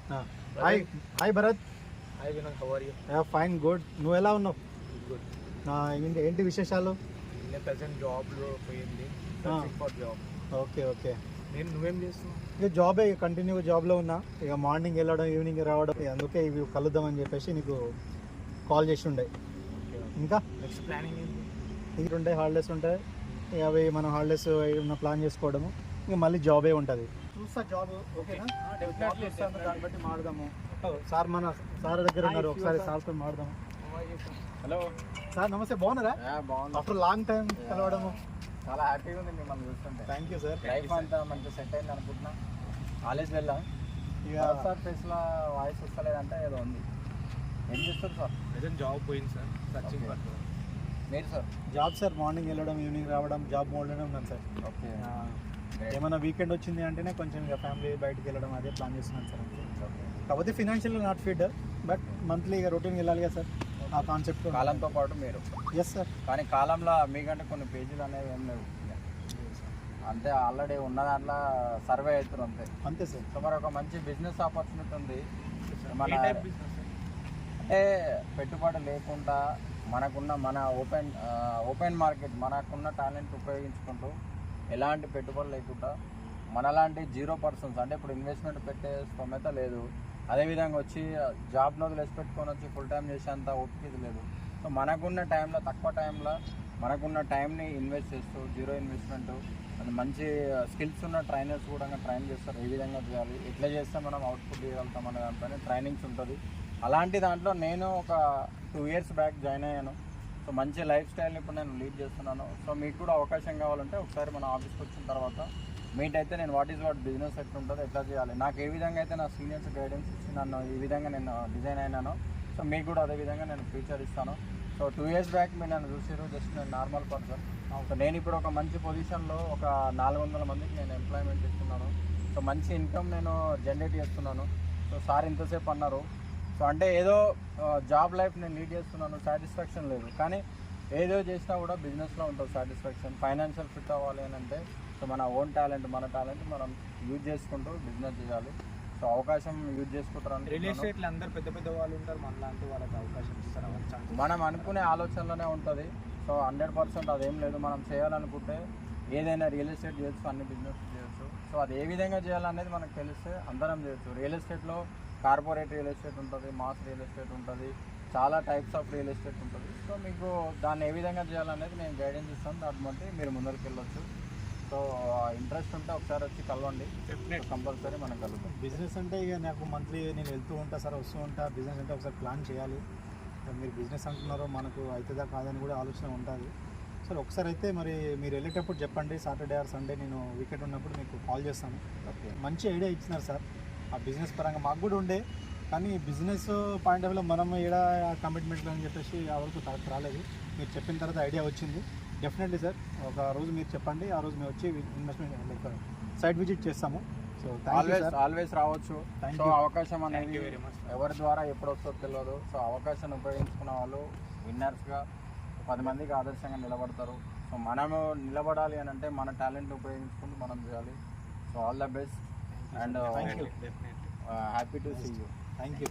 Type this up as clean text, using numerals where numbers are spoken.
Hi hi Bharat. Hi Vinod, how are you? Fine good. నువ్వు ఎలా ఉన్నావు? గుడ్. ఏంటి విశేషాలు? ప్రెసెంట్ జాబ్లో పోయింది, searching for job. Okay okay. నువ్వేం చేస్తున్నావు? ఇక జాబే, కంటిన్యూగా జాబ్లో ఉన్నా. ఇక మార్నింగ్ వెళ్ళడం, ఈవినింగ్ రావడం, అందుకే ఇవి కలుద్దామని చెప్పేసి నీకు కాల్ చేసి ఉండే. ఇంకా నెక్స్ట్ ప్లానింగ్ ఏంటి? ఇక్కడ ఉంటాయి, హాలిడేస్ ఉంటాయి. ఇక అవి మనం హాలిడేస్ ఉన్న ప్లాన్ చేసుకోవడము. ఇక మళ్ళీ జాబే ఉంటుంది. చూస్తా జాబ్. ఓకేనా? డెఫినెట్లీ దాన్ని బట్టి మాడదాము. సార్ మన సార్ దగ్గర ఉన్నారు, ఒకసారి సార్తో మాడదాము. హలో సార్ నమస్తే, బాగున్నారా? బాగుంది. ఆఫ్టర్ లాంగ్ టైం కలవడము. చాలా హ్యాపీగా ఉంది మిమ్మల్ని చూస్తుంటే. Thank you sir. లైఫ్ అంతా మంచిగా సెట్ అయింది అనుకుంటున్నా. కాలేజ్ వెళ్ళాం, ఇక సార్ ఫేస్లో వాయిస్ వస్తలేదంటే ఏదో ఉంది. ఏం చేస్తారు సార్? ప్రెసెంట్ జాబ్ పోయింది సార్, సర్చింగ్ ఫర్ జాబ్. మీరు సార్? జాబ్ సార్, మార్నింగ్ వెళ్ళడం, ఈవినింగ్ రావడం, జాబ్ మోడ్లోనే ఉన్నాను సార్. ఓకే. ఏమైనా వీకెండ్ వచ్చింది అంటేనే కొంచెం ఇక ఫ్యామిలీ బయటకు వెళ్ళడం, అదే ప్లాన్ చేస్తున్నాను సార్. కాకపోతే financial not fit, but monthly ఇక రొటీన్ వెళ్ళాలి కదా సార్, ఆ కాన్సెప్ట్. కాలంతో పాటు మీరు. Yes sir. కానీ కాలంలో మీకంటే కొన్ని పేజీలు అనేవి ఏం లేవు, అంతే. ఆల్రెడీ ఉన్న దాంట్లో సర్వే అవుతారు అంతే. అంతే సార్. సో మరి ఒక మంచి బిజినెస్ ఆపర్చునిటీ ఉంది మన. ఏ టైప్ బిజినెస్? అంటే పెట్టుబడి లేకుండా మన ఓపెన్ మార్కెట్, మనకున్న టాలెంట్ ఉపయోగించుకుంటూ ఎలాంటి పెట్టుబడి లేకుండా మనలాంటి 0% అంటే ఇప్పుడు ఇన్వెస్ట్మెంట్ పెట్టే స్తోమత లేదు, అదేవిధంగా వచ్చి జాబ్లో వదిలేసి పెట్టుకొని వచ్చి ఫుల్ టైం చేసేంత ఓపిక లేదు. సో మనకున్న టైంలో, తక్కువ టైంలో మనకున్న టైంని ఇన్వెస్ట్ చేస్తూ, జీరో ఇన్వెస్ట్మెంట్, అది మంచి స్కిల్స్ ఉన్న ట్రైనర్స్ కూడా ట్రైన్ చేస్తారు. ఏ విధంగా చేయాలి, ఎట్లా చేస్తే మనం అవుట్పుట్ చేయగలుగుతాం అనే దాంట్లోనే ట్రైనింగ్స్ ఉంటుంది. అలాంటి దాంట్లో నేను ఒక 2 years బ్యాక్ జాయిన్ అయ్యాను. సో మంచి లైఫ్ స్టైల్ని ఇప్పుడు నేను లీడ్ చేస్తున్నాను. సో మీకు కూడా అవకాశం కావాలంటే ఒకసారి మన ఆఫీస్కి వచ్చిన తర్వాత మీట్ అయితే నేను వాట్ బిజినెస్ ఎట్లా ఉంటుందో, ఎట్లా చేయాలి, నాకు ఏ విధంగా అయితే నా సీనియర్స్ గైడెన్స్ ఇచ్చి నన్ను ఈ విధంగా నేను డిజైన్ అయినాను, సో మీకు కూడా అదే విధంగా నేను ఫ్యూచర్ ఇస్తాను. సో 2 years బ్యాక్ మీరు నన్ను చూసారు, జస్ట్ నేను నార్మల్ పర్సన్. సో నేను ఇప్పుడు ఒక మంచి పొజిషన్లో ఒక 400 మందికి నేను ఎంప్లాయ్మెంట్ ఇస్తున్నాను. సో మంచి ఇన్కమ్ నేను జనరేట్ చేస్తున్నాను. సో సార్ ఇంతసేపు అన్నారు, సో అంటే ఏదో జాబ్ లైఫ్ నేను లీడ్ చేస్తున్నాను, సాటిస్ఫాక్షన్ లేదు. కానీ ఏదో చేసినా కూడా బిజినెస్లో ఉంటుంది సాటిస్ఫాక్షన్. ఫైనాన్షియల్ ఫిట్ అవ్వాలి అని అంటే సో మన ఓన్ టాలెంట్, మన టాలెంట్ మనం యూజ్ చేసుకుంటూ బిజినెస్ చేయాలి. సో అవకాశం యూజ్ చేసుకుంటారు. రియల్ ఎస్టేట్లో అందరు పెద్ద పెద్ద వాళ్ళు ఉంటారు, మనలాంటి వాళ్ళకి అవకాశం ఇస్తారు. మనం అనుకునే ఆలోచనలోనే ఉంటుంది. సో 100% అదేం లేదు. మనం చేయాలనుకుంటే ఏదైనా రియల్ ఎస్టేట్ చేయొచ్చు, అన్ని బిజినెస్ చేయొచ్చు. సో అది ఏ విధంగా చేయాలనేది మనకు తెలిస్తే అందరం చేయొచ్చు. రియల్ ఎస్టేట్లో కార్పొరేట్ రియల్ ఎస్టేట్ ఉంటుంది, మాస్ రియల్ ఎస్టేట్ ఉంటుంది, చాలా టైప్స్ ఆఫ్ రియల్ ఎస్టేట్ ఉంటుంది. సో మీకు దాన్ని ఏ విధంగా చేయాలనేది నేను గైడెన్స్ ఇస్తాను, దాన్ని బట్టి మీరు ముందరికి వెళ్ళొచ్చు. సో ఇంట్రెస్ట్ ఉంటే ఒకసారి వచ్చి కలవండి, కంపల్సరీ మనం కలుగుతాం. బిజినెస్ అంటే ఇక నాకు మంత్లీ నేను వెళ్తూ ఉంటా సార్, వస్తూ ఉంటా. బిజినెస్ అంటే ఒకసారి ప్లాన్ చేయాలి. మీరు బిజినెస్ అంటున్నారో మనకు అవుతుందా కాదని కూడా ఆలోచన ఉంటుంది సార్. ఒకసారి అయితే మరి మీరు వెళ్ళేటప్పుడు చెప్పండి, సాటర్డే ఆర్ సండే నేను వీకెండ్ ఉన్నప్పుడు మీకు కాల్ చేస్తాను. ఓకే. మంచి ఐడియా ఇచ్చినారు సార్. ఆ బిజినెస్ పరంగా మాకు కూడా ఉండే, కానీ బిజినెస్ పాయింట్ ఆఫ్ వ్యూలో మనం ఏడా కమిట్మెంట్లు అని చెప్పేసి ఆ వరకు కరెక్ట్ రాలేదు. మీరు చెప్పిన తర్వాత ఐడియా వచ్చింది. డెఫినెట్లీ సార్, ఒక రోజు మీరు చెప్పండి, ఆ రోజు మేము వచ్చి ఇన్వెస్ట్మెంట్ లైక్ సైట్ విజిట్ చేస్తాము. సో ఆల్వేస్ రావచ్చు. సో అవకాశం అనేది ఎవరి ద్వారా ఎప్పుడు వస్తుందో తెలియదు. సో అవకాశాన్ని ఉపయోగించుకున్న వాళ్ళు విన్నర్స్గా 10 మందికి ఆదర్శంగా నిలబడతారు. సో మనము నిలబడాలి అని అంటే మన టాలెంట్ ఉపయోగించుకుంటూ మనం చేయాలి. So all the best and happy to see you. Thank you.